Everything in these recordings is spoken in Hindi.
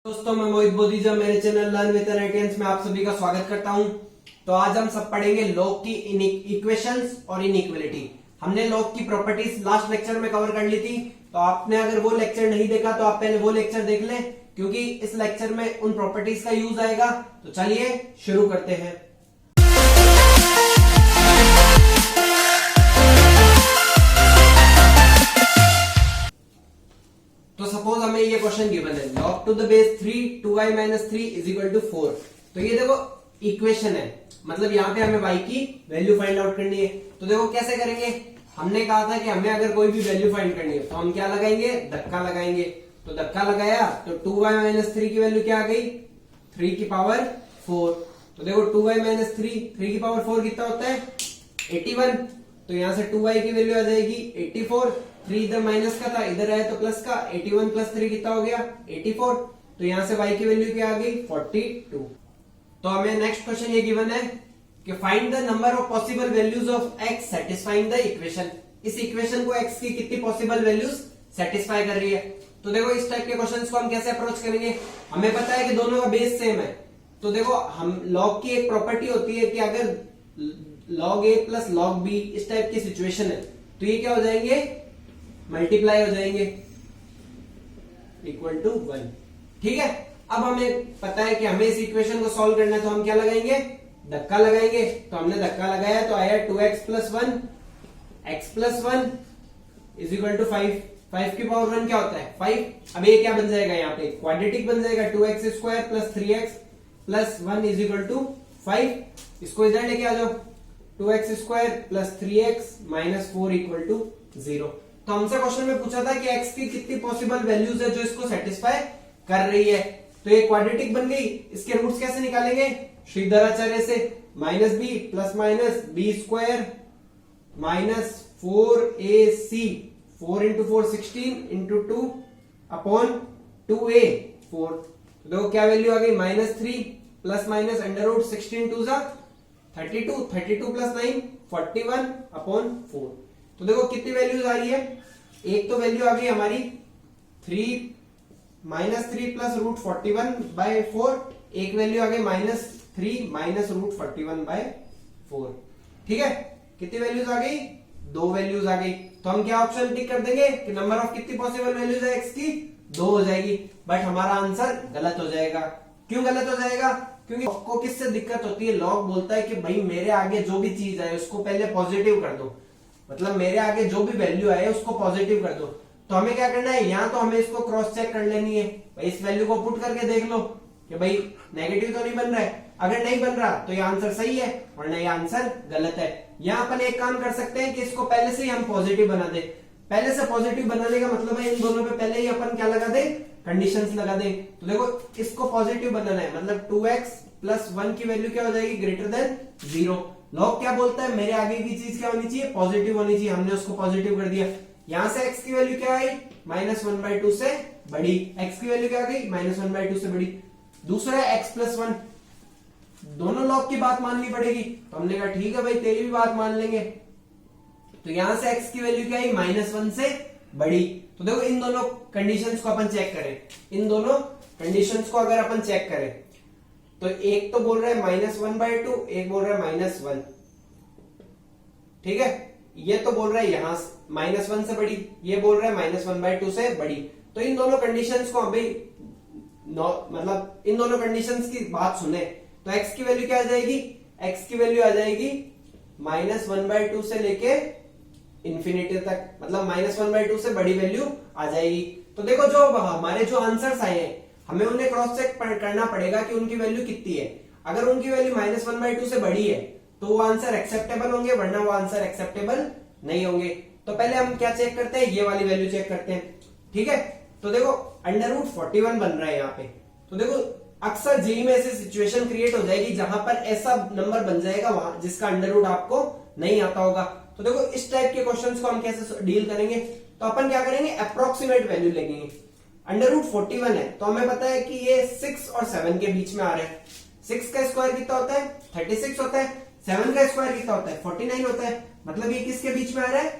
दोस्तों मैं मोहित बोधीजा, मेरे चैनल लर्न विद एन में आप सभी का स्वागत करता हूं। तो आज हम सब पढ़ेंगे लॉग की इक्वेशंस और इनइक्वालिटी। हमने लॉग की प्रॉपर्टीज लास्ट लेक्चर में कवर कर ली थी, तो आपने अगर वो लेक्चर नहीं देखा तो आप पहले वो लेक्चर देख लें, क्योंकि इस लेक्चर में उन प्रॉपर्टीज का यूज आएगा। तो चलिए शुरू करते हैं। तो सपोज हमें ये क्वेश्चन गिवन है, log to the base 3 2y minus 3 is equal to 4। तो ये देखो इक्वेशन है, मतलब यहाँ पे हमें y की वैल्यू फाइंड आउट करनी है। तो देखो कैसे करेंगे, हमने कहा था कि हमें अगर कोई भी वैल्यू फाइंड करनी है तो हम क्या लगाएंगे, धक्का लगाएंगे। तो धक्का लगाया तो 2y माइनस 3 की वैल्यू क्या आ गई, 3 की पावर 4। तो देखो 2y माइनस 3 की पावर 4 कितना होता है, 81। तो यहाँ से 2y की वैल्यू आ जाएगी 84। 3 इधर माइनस का था, इधर आया तो प्लस का। 81 प्लस 3 कितना हो गया, 84। तो यहाँ से y की वैल्यू क्या आ गई, 42। तो हमें नेक्स्ट क्वेश्चन ये गिवन है कि find the number of possible values of x satisfying the equation. इस इक्वेशन को x की कितनी पॉसिबल वैल्यूज सेटिस्फाई कर रही है। तो देखो इस टाइप के क्वेश्चंस को हम कैसे अप्रोच करेंगे, हमें पता है कि दोनों का बेस सेम है। तो देखो हम लॉग की एक प्रॉपर्टी होती है कि अगर log a plus log b इस टाइप की सिचुएशन है तो ये क्या हो जाएंगे, मल्टीप्लाई हो जाएंगे, इक्वल टू 1। ठीक है, अब हमें पता है कि हमें इस इक्वेशन को सॉल्व करना है, तो हम क्या लगाएंगे, धक्का लगाएंगे। तो हमने धक्का लगाया तो आया 2x plus 1 x plus 1 is equal to 5। 5 की पावर 1 क्या होता है, 5। अब ये क्या बन जाएगा, यहाँ पे क्वाड्रेटिक बन जाएगा, 2x square plus 3x plus 1 is equal to 5। इसको इधर लेके आ जाओ, 2x square plus 3x minus 4 equal to 0। तो हमसे क्वेश्चन में पूछा था कि x की कितनी पॉसिबल वैल्यूज है जो इसको सेटिस्फाई कर रही है। तो ये क्वाड्रेटिक बन गई, इसके रूट्स कैसे निकालेंगे, श्रीधराचार्य से। Minus b plus minus b square minus 4ac, 4 into 4 16 into 2 upon 2a 4। तो देखो क्या वैल्यू आ गई, -3 plus minus under root 16 two 32, 32 plus 9 41 upon 4। तो देखो कितनी वैल्यूज आ रही है, एक तो वैल्यू आ गई हमारी 3 -3 प्लस रूट 41 बाय 4, एक वैल्यू आ गई -3 माइनस रूट 41 बाय 4। ठीक है, कितनी वैल्यूज आ गई, दो वैल्यूज आ गई। तो हम क्या ऑप्शन टिक कर देंगे कि नंबर ऑफ कितनी पॉसिबल वैल्यूज है एक्स की, 2 हो जाएगी। बट हमारा आंसर गलत हो जाएगा। क्यों गलत हो जाएगा, क्योंकि आपको किससे दिक्कत होती है, लॉग बोलता है कि भाई मेरे आगे जो भी चीज आए उसको पहले पॉजिटिव कर दो, मतलब मेरे आगे जो भी वैल्यू आए उसको पॉजिटिव कर दो। तो हमें क्या करना है, यहाँ तो हमें इसको क्रॉस चेक कर लेनी है, भाई इस वैल्यू को पुट करके देख लो कि भाई नेगेटिव तो नहीं बन रहा है। अगर नहीं बन रहा तो ये आंसर सही है, वरना ये आंसर गलत है। यहाँ अपन एक काम कर सकते हैं कि इसको पहले से ही हम पॉजिटिव बना दे। पहले से पॉजिटिव बनाने का मतलब है इन दोनों पे पहले ही अपन क्या लगा दे, कंडीशंस लगा दे। तो देखो इसको पॉजिटिव बनाना है, मतलब 2x प्लस 1 की वैल्यू क्या हो जाएगी, ग्रेटर देन 0। लॉग क्या बोलता है, मेरे आगे की चीज क्या होनी चाहिए, पॉजिटिव होनी चाहिए। हमने उसको पॉजिटिव कर दिया। यहां से x की वैल्यू क्या आई, -1/2 से बड़ी। x की वैल्यू क्या आ गई, -1/2 से बड़ी। दूसरा है x प्लस 1, दोनों लॉग की बात माननी पड़ेगी। तो हमने कहा ठीक है भाई तेरी भी बात मान लेंगे। तो यहां से x की वैल्यू क्या आई, -1 से बड़ी। तो देखो इन दोनों कंडीशंस को अपन चेक करें, इन दोनों कंडीशंस को अगर अपन चेक करें तो एक तो बोल रहा है -1/2, एक बोल रहा है -1। ठीक है, ये तो बोल रहा है यहां -1 से बड़ी, ये बोल रहा है -1/2 से बड़ी। तो इन दोनों कंडीशंस को अभी मतलब इन दोनों कंडीशंस की बात सुने तो x की वैल्यू क्या आ जाएगी, x की वैल्यू आ जाएगी -1/2 से लेके इंफिनिटी तक, मतलब -1/2 से बड़ी वैल्यू आ जाएगी। तो देखो जो हमारे जो आंसर्स आए हैं हमें उन्हें क्रॉस चेक करना पड़ेगा कि उनकी वैल्यू कितनी है। अगर उनकी वैल्यू -1/2 से बड़ी है तो वो आंसर एक्सेप्टेबल होंगे, वरना वो आंसर एक्सेप्टेबल नहीं होंगे। तो पहले हम क्या चेक करते हैं, ये वाली वैल्यू चेक करते हैं। ठीक है, तो देखो अंडर रूट 41 बन रहा है यहाँ पे। तो देखो अक्सर जेई में ऐसी सिचुएशन क्रिएट हो जाएगी जहां पर ऐसा नंबर बन जाएगा वहां जिसका अंडर रूट आपको नहीं आता होगा। तो देखो इस टाइप के क्वेश्चंस को हम कैसे डील करेंगे, तो अपन क्या करेंगे, अप्रोक्सीमेट वैल्यू लेंगे। अंडर रूट 41 है तो हमें पता है कि ये 6 और 7 के बीच में आ रहा है। 6 का स्क्वायर कितना होता है, 36 होता है। 7 का स्क्वायर कितना होता है, 49 होता है। मतलब ये किसके बीच में आ रहा है,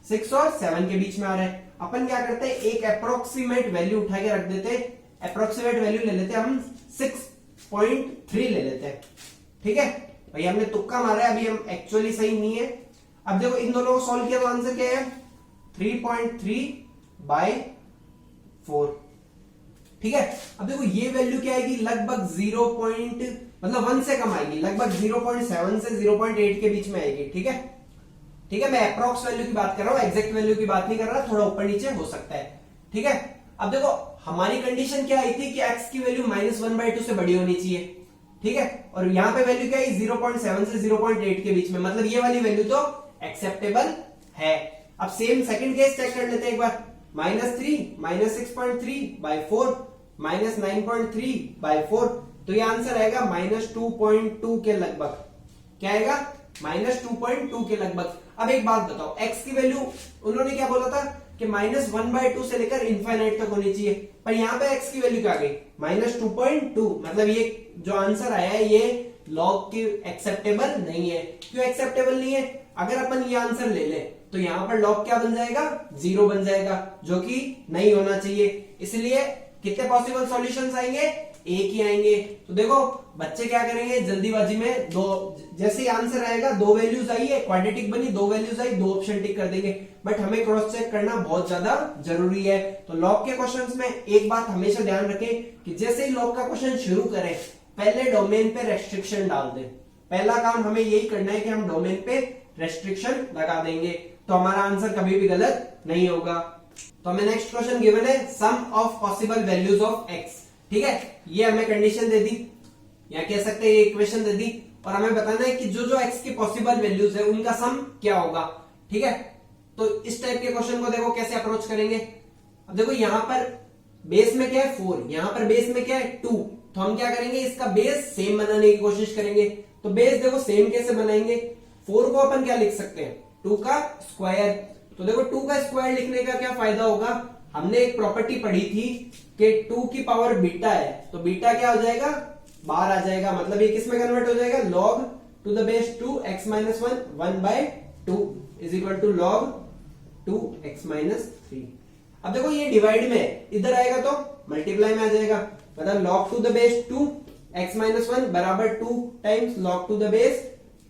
6 और 7 के बीच में आ रहा है। अपन क्या करते हैं, एक अप्रोक्सीमेट वैल्यू उठा के रख देते हैं अप्रोक्सीमेट वैल्यू ले लेते हैं हम 6.3 ले लेते हैं। ठीक है भाई, हमने तुक्का मारा है, अभी हम एक्चुअली सही नहीं है। अब देखो इन दोनों को सॉल्व किया तो आंसर क्या है 3.3/4। ठीक है, अब देखो ये वैल्यू क्या आएगी लगभग 1 से कम आएगी, लगभग 0.7 से 0.8 के बीच में आएगी। ठीक है, ठीक है, मैं अप्रॉक्स वैल्यू की बात कर रहा हूं, एग्जैक्ट वैल्यू की बात नहीं कर रहा, थोड़ा ऊपर नीचे हो सकता है। ठीक है, अब देखो हमारी कंडीशन क्या आई थी कि x की वैल्यू -1/2 से बड़ी होनी चाहिए। ठीक है, और यहां पे वैल्यू क्या है 0.7 से 0.8 के बीच में, मतलब ये वाली वैल्यू तो एक्सेप्टेबल है। अब सेम सेकंड केस चेक कर लेते हैं एक बार, -3 -6.3/4 -9.3/4, तो ये आंसर आएगा -2.2 के लगभग। क्या आएगा -2.2 के लगभग। अब एक बात बताओ, x की वैल्यू उन्होंने क्या बोला था कि -1/2 से लेकर इनफाइनाइट तक होनी चाहिए, पर यहां पे x की वैल्यू क्या आ गई -2.2, मतलब ये जो आंसर आया है ये लॉग की एक्सेप्टेबल नहीं है। क्यों एक्सेप्टेबल नहीं है? अगर अपन ये आंसर ले ले तो यहां पर लॉग क्या बन जाएगा 0 बन जाएगा, जो कि नहीं होना चाहिए। इसलिए कितने पॉसिबल सॉल्यूशंस आएंगे, एक ही आएंगे। तो देखो बच्चे क्या करेंगे जल्दीबाजी में, दो जैसे आंसर आएगा, दो वैल्यूज आई है, क्वाड्रेटिक बनी, दो वैल्यूज आई, दो ऑप्शन टिक कर देंगे। बट हमें क्रॉस चेक करना बहुत ज्यादा जरूरी है। तो लॉग के क्वेश्चंस में एक बात हमेशा ध्यान रखें कि जैसे ही लॉग का क्वेश्चन शुरू करें पहले डोमेन पे रेस्ट्रिक्शन डाल दें। पहला काम हमें यही करना है कि हम डोमेन पे रेस्ट्रिक्शन लगा देंगे, तो हमारा आंसर कभी भी गलत नहीं होगा। तो हमें नेक्स्ट क्वेश्चन गिवन है sum of possible values of x. ठीक है, ये हमें कंडीशन दे दी, या कह सकते हैं ये इक्वेशन दे दी, और हमें बताना है कि जो जो एक्स की पॉसिबल वैल्यूज है उनका सम क्या होगा। ठीक है, तो इस टाइप के क्वेश्चन को देखो कैसे अप्रोच करेंगे। अब देखो यहां पर बेस में क्या है 4, यहां पर बेस में क्या है 2, तो हम क्या करेंगे इसका बेस सेम बनाने की कोशिश करेंगे। तो बेस देखो सेम कैसे बनाएंगे, 4 को अपन क्या लिख सकते हैं 2 का स्क्वायर। तो देखो 2 का स्क्वायर लिखने का क्या फायदा होगा, हमने एक प्रॉपर्टी पढ़ी थी कि 2 की पावर बीटा है, तो बीटा क्या हो जाएगा बाहर आ जाएगा, मतलब ये किस में कन्वर्ट हो जाएगा log to the base 2 x - 1 1/2 is equal to log 2x - 3। अब देखो ये डिवाइड में इधर आएगा तो मल्टीप्लाई में आ जाएगा, मतलब log to the base 2 x - 1 बराबर 2 times log to the base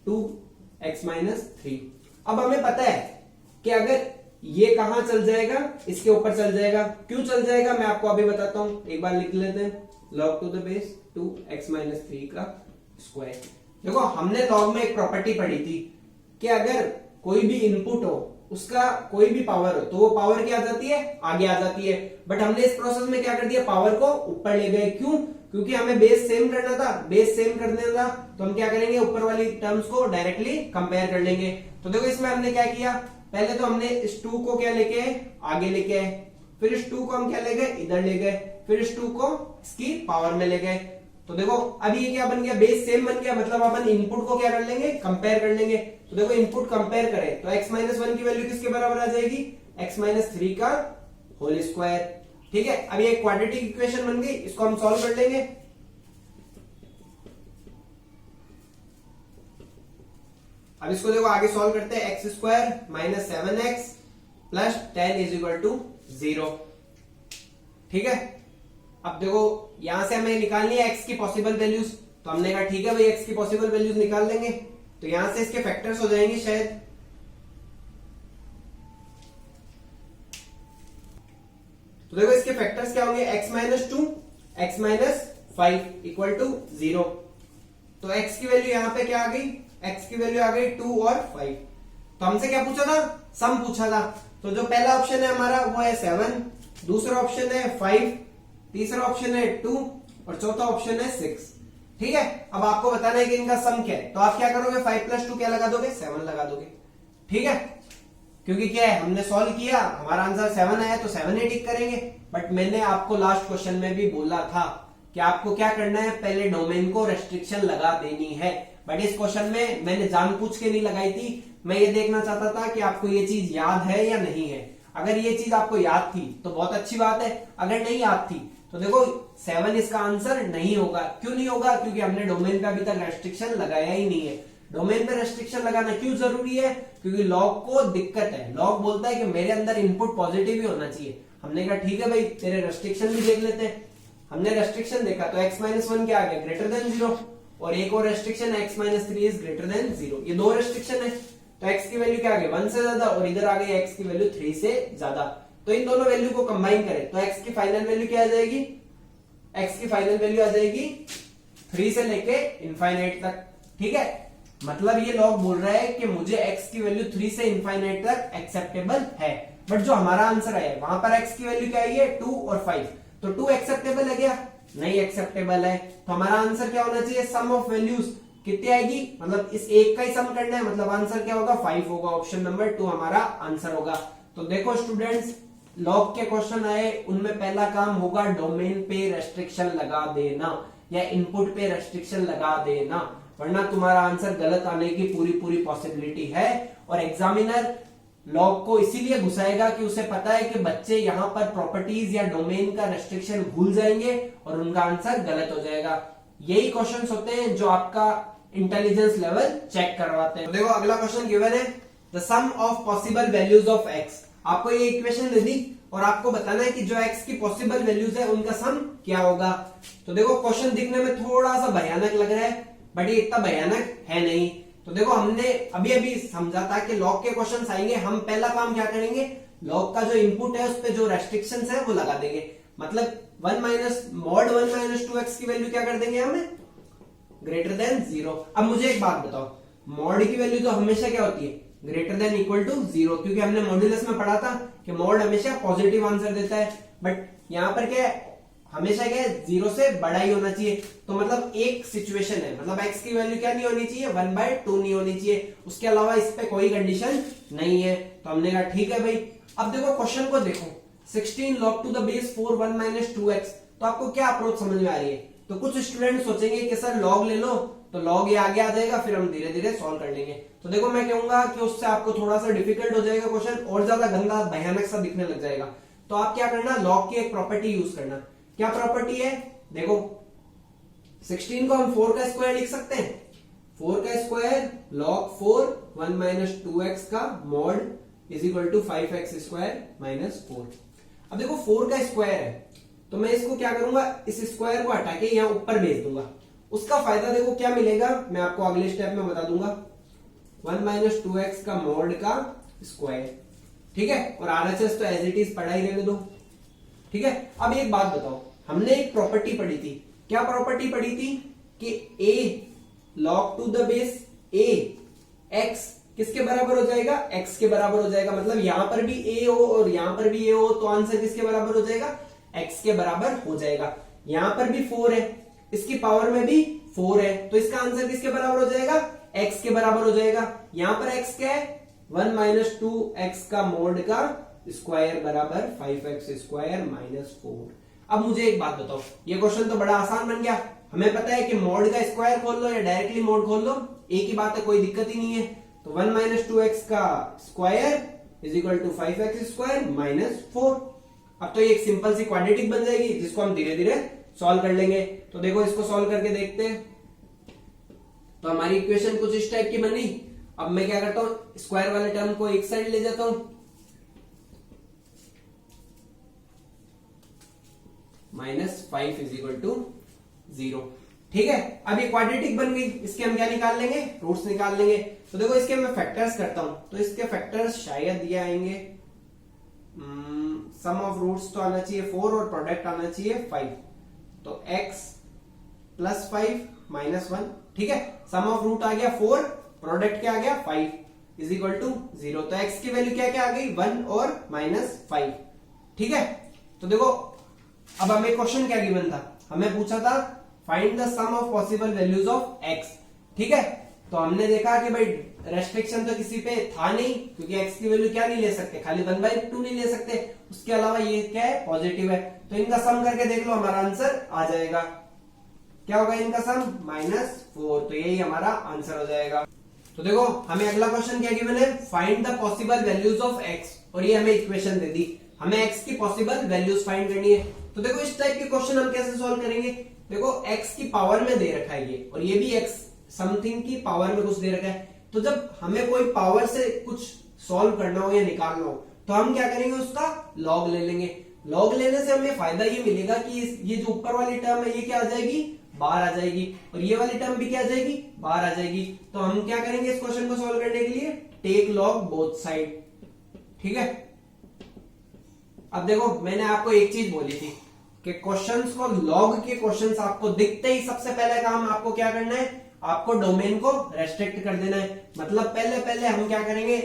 2x - 3। अब हमें पता है कि अगर ये कहां चल जाएगा, इसके ऊपर चल जाएगा। क्यों चल जाएगा मैं आपको अभी बताता हूं, एक बार लिख लेते हैं log to the base 2x - 3 का स्क्वायर। देखो हमने लॉग में एक प्रॉपर्टी पढ़ी थी कि अगर कोई भी इनपुट हो उसका कोई भी पावर हो तो वो पावर क्या आ जाती है आगे आ जाती है। बट हमने इस प्रोसेस में क्या कर दिया, पावर को ऊपर ले गए। क्यों? क्योंकि हमें बेस सेम करना था, बेस सेम करने था तो हम क्या करेंगे ऊपर वाली टर्म्स को डायरेक्टली कंपेयर कर लेंगे। तो देखो इसमें हमने क्या किया, पहले तो हमने इस 2 को क्या लेके आए आगे लेके आए, फिर इस 2 को हम क्या ले गए इधर ले गए, फिर इस 2 को इसकी पावर में ले गए। तो देखो अब ये क्या बन गया, बेस सेम बन गया, मतलब अपन इनपुट को क्या कर लेंगे कंपेयर कर लेंगे। तो देखो इनपुट कंपेयर करें तो x - 1 की वैल्यू किसके बराबर आ जाएगी x - 3 का होल स्क्वायर। ठीक है, अब ये क्वाड्रेटिक इक्वेशन बन गई, इसको हम सॉल्व कर लेंगे। अब इसको देखो आगे सॉल्व करते हैं, x² - 7x + 10 = 0। ठीक है, अब देखो यहां से हमें निकालनी है x की पॉसिबल वैल्यूज, तो हमने कहा ठीक है भाई x की पॉसिबल वैल्यूज निकाल लेंगे। तो यहां से इसके फैक्टर्स हो जाएंगे शायद, तो देखो इसके फैक्टर्स क्या होंगे x - 2 x - 5 = 0। तो x की वैल्यू यहां पे क्या आ गई, x की वैल्यू आ गई 2 और 5। तो हमसे क्या पूछा था, सम पूछा था। तो जो पहला ऑप्शन है हमारा वो है 7, दूसरा ऑप्शन है 5, तीसरा ऑप्शन है 2 और चौथा ऑप्शन है 6। ठीक है, अब आपको बताना है कि इनका सम क्या है। तो आप क्या करोगे 5 + 2 क्या लगा दोगे 7 लगा दोगे। ठीक है, क्योंकि क्या है हमने सॉल्व किया, हमारा आंसर 7 आया तो 7 ही टिक करेंगे। बट मैंने आपको लास्ट क्वेश्चन में भी बोला था कि आपको क्या करना है, पहले डोमेन को रेस्ट्रिक्शन लगा देनी है। बट इस क्वेश्चन में मैंने जानबूझ के नहीं लगाई थी, मैं ये देखना चाहता था कि आपको ये चीज याद है या नहीं है। अगर ये चीज आपको याद थी तो बहुत अच्छी बात है, अगर नहीं याद थी तो देखो 7 इसका आंसर नहीं होगा। क्यों नहीं होगा, क्योंकि हमने डोमेन पे अभी तक रेस्ट्रिक्शन लगाया ही नहीं है। डोमेन पे रेस्ट्रिक्शन लगाना क्यों जरूरी है, क्योंकि लॉग को दिक्कत है, लॉग बोलता है कि मेरे अंदर इनपुट पॉजिटिव ही होना चाहिए। हमने कहा ठीक है भाई तेरे रेस्ट्रिक्शन भी देख लेते हैं, हमने रेस्ट्रिक्शन देखा तो x माइनस वन क्या आ गया, ग्रेटर देन 0, और एक और restriction x minus three is greater then 0। ये दो रेस्ट्रिक्शन है, तो x की वैल्यू क्या आ गई 1 से ज्यादा, और इधर आ गई x की वैल्यू 3 से ज्यादा। तो इन दोनों वैल्यू को कंबाइन करें तो x की फाइनल वैल्यू क्या आ जाएगी, x की फाइनल वैल्यू आ जाएगी 3 से लेके इनफाइनाइट तक। ठीक है, मतलब ये लॉग बोल रहा है कि मुझे x की वैल्यू 3 से इनफाइनाइट तक एक्सेप्टेबल है, बट जो हमारा आंसर है वहां पर x की वैल्यू क्या आई है 2 और 5, तो 2 एक्सेप्टेबल है क्या, नहीं एक्सेप्टेबल है। तो हमारा आंसर क्या होना चाहिए, सम ऑफ वैल्यूज कितनी आएगी, मतलब इस एक का ही सम करना है, मतलब आंसर क्या होगा 5 होगा, ऑप्शन नंबर 2 हमारा आंसर होगा। तो देखो स्टूडेंट्स, लॉग के क्वेश्चन आए उनमें पहला काम होगा डोमेन पे रेस्ट्रिक्शन लगा देना या इनपुट पे रेस्ट्रिक्शन लगा देना, वरना तुम्हारा आंसर गलत आने की पूरी पॉसिबिलिटी है। और एग्जामिनर लॉग को इसीलिए घुसाएगा कि उसे पता है कि बच्चे यहाँ पर प्रॉपर्टीज या डोमेन का रेस्ट्रिक्शन भूल जाएंगे और उनका आंसर गलत हो जाएगा। यही क्वेश्चंस होते हैं जो आपका इंटेलिजेंस लेवल चेक करवाते हैं। तो देखो अगला क्वेश्चन गिवन है, the sum of possible values of x. आपको ये इक्वेशन दे दी और आपको बताना है कि जो एक्स की पॉसिबल वैल्यूज है उनका सम क्या होगा। तो देखो क्वेश्चन दिखने में थोड़ा सा भयानक लग रहा है, बट ये इतना भयानक है नहीं। तो देखो हमने अभी अभी समझा था कि लॉग के क्वेश्चंस आएंगे, हम पहला काम क्या करेंगे, लॉग का जो इनपुट है उस पे जो रेस्ट्रिक्शंस है वो लगा देंगे। मतलब 1 माइनस मॉड 1 माइनस 2x की वैल्यू क्या कर देंगे हमें, ग्रेटर देन 0। अब मुझे एक बात बताओ, मॉड की वैल्यू तो हमेशा क्या होती है, ग्रेटर देन इक्वल टू 0, क्योंकि हमने मॉड्यूलस में पढ़ा था कि मॉड हमेशा पॉजिटिव आंसर देता है, बट यहाँ पर क्या है, हमेशा क्या है 0 से बड़ा ही होना चाहिए। तो मतलब एक सिचुएशन है, मतलब x की वैल्यू क्या नहीं होनी चाहिए, 1/2 नहीं होनी चाहिए, उसके अलावा इस पे कोई कंडीशन नहीं है। तो हमने कहा ठीक है भाई। अब देखो क्वेश्चन को देखो, 16 log to the base 4 1 minus 2x, तो आपको क्या अप्रोच समझ में आ रही है। तो कुछ स्टूडेंट सोचेंगे कि सर लॉग ले लो, तो लॉग ये आगे आ जाएगा, फिर हम धीरे धीरे सॉल्व कर लेंगे। तो देखो मैं कहूंगा कि उससे आपको थोड़ा सा डिफिकल्ट हो जाएगा क्वेश्चन, और ज्यादा गंदा भयानक सा दिखने लग जाएगा। तो आप क्या करना, लॉग की एक प्रॉपर्टी यूज करना। क्या प्रॉपर्टी है, देखो 16 को हम 4 का स्क्वायर लिख सकते हैं, 4 का स्क्वायर log 4 1 माइनस 2x का mod is equal to 5x square minus 4। अब देखो 4 का स्क्वायर है, तो मैं इसको क्या करूंगा, इस स्क्वायर को हटा के यहां ऊपर भेज दूंगा। उसका फायदा देखो क्या मिलेगा, मैं आपको अगले स्टेप में बता दूंगा। 1 माइनस 2x का मॉड का स्क्वायर, ठीक है, और RHS तो एज इट इज पढ़ा ही रहने दो। ठीक है, अब एक बात बताओ, हमने एक प्रॉपर्टी पढ़ी थी, क्या प्रॉपर्टी पढ़ी थी कि a log to the base a x किसके बराबर हो जाएगा, x के बराबर हो जाएगा। मतलब यहां पर भी a हो और यहां पर भी a हो, तो आंसर किसके बराबर हो जाएगा, x के बराबर हो जाएगा। यहां पर भी 4 है, इसकी पावर में भी 4 है, तो इसका आंसर किसके बराबर हो जाएगा, x के बराबर हो जाएगा। यहां पर x क्या है, 1 माइनस 2x का मोड का स्क्वायर बराबर 5x स्क्वायर माइनस 4। अब मुझे एक बात बताओ, ये क्वेश्चन तो बड़ा आसान बन गया, हमें पता है कि मॉड का स्क्वायर खोल लो या डायरेक्टली मॉड खोल लो, एक ही बात है, कोई दिक्कत ही नहीं है। तो 1 माइनस 2x का square is equal to 5x square minus 4। अब तो ये एक सिंपल सी क्वाड्रेटिक बन जाएगी, जिसको हम धीरे धीरे सॉल्व कर लेंगे। तो देखो इसको सॉल्व करके देखते हैं। तो हमारी इक्वेशन कुछ इस टाइप की बनी। अब मैं क्या करता हूं, स्क्वायर वाले टर्म को एक साइड ले जाता हूं, माइनस 5 इज इक्वल टू 0। ठीक है, अब ये क्वाड्रेटिक बन गई, इसके हम क्या निकाल लेंगे, रूट्स निकाल लेंगे। तो देखो इसके मैं फैक्टर्स करता हूं, तो इसके फैक्टर्स शायद ये आएंगे, सम ऑफ रूट्स तो आना चाहिए 4 और प्रोडक्ट आना चाहिए 5। तो x प्लस 5 माइनस 1, ठीक है, सम ऑफ रूट आ गया 4, प्रोडक्ट क्या आ गया 5 इज इक्वल टू 0। तो x की वैल्यू क्या क्या आ गई, 1 और माइनस 5। ठीक है, तो देखो अब हमें क्वेश्चन क्या गिवन था, हमें पूछा था find the sum of possible values of x। ठीक है, तो हमने देखा कि भाई रेस्ट्रिक्शन तो किसी पे था नहीं, क्योंकि x की वैल्यू क्या नहीं ले सकते, खाली 1/2 नहीं ले सकते, उसके अलावा ये क्या है, पॉजिटिव है। तो इनका सम करके देख लो, हमारा आंसर आ जाएगा। क्या होगा इनका सम, -4, तो यही हमारा आंसर हो जाएगा। तो देखो हमें अगला क्वेश्चन क्या गिवन है, find the possible values of x, और ये हमें इक्वेशन दे दी, हमें x की पॉसिबल वैल्यूज फाइंड करनी है। तो देखो इस टाइप के क्वेश्चन हम कैसे सॉल्व करेंगे, देखो x की पावर में दे रखा है ये, और ये भी x समथिंग की पावर में कुछ दे रखा है। तो जब हमें कोई पावर से कुछ सॉल्व करना हो या निकालना हो, तो हम क्या करेंगे, उसका लॉग ले लेंगे। लॉग लेने से हमें फायदा ये मिलेगा कि ये जो ऊपर वाली टर्म है ये क्या आ जाएगी, बाहर आ जाएगी, और ये वाली टर्म भी क्या आ जाएगी, बाहर आ जाएगी। तो हम क्या करेंगे इस क्वेश्चन को सॉल्व करने के लिए, टेक लॉग बोथ साइड। ठीक है, अब देखो मैंने आपको एक चीज बोली थी कि क्वेश्चंस को, लॉग के क्वेश्चंस आपको दिखते ही सबसे पहले काम आपको क्या करना है, आपको डोमेन को रेस्ट्रिक्ट कर देना है। मतलब पहले हम क्या करेंगे,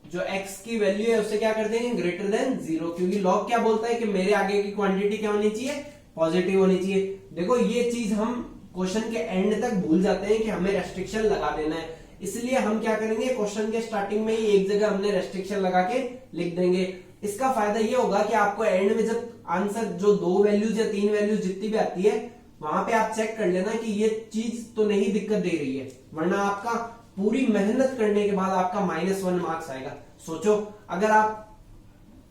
जो x की वैल्यू है उससे क्या कर देंगे, ग्रेटर देन 0, क्योंकि लॉग क्या बोलता है कि मेरे आगे की क्वांटिटी क्या होनी चाहिए, पॉजिटिव होनी चाहिए। देखो ये चीज हम क्वेश्चन के एंड तक भूल जाते हैं कि हमें रेस्ट्रिक्शन लगा देना है, इसलिए हम क्या करेंगे, क्वेश्चन के स्टार्टिंग में ही एक जगह हमने रेस्ट्रिक्शन लगा के लिख देंगे। इसका फायदा ये होगा कि आपको एंड में जब आंसर जो 2 वैल्यूज या 3 वैल्यूज जितनी भी आती है, वहां पे आप चेक कर लेना कि ये चीज तो नहीं दिक्कत दे रही है, वरना आपका पूरी मेहनत करने के बाद आपका -1 मार्क्स आएगा। सोचो अगर आप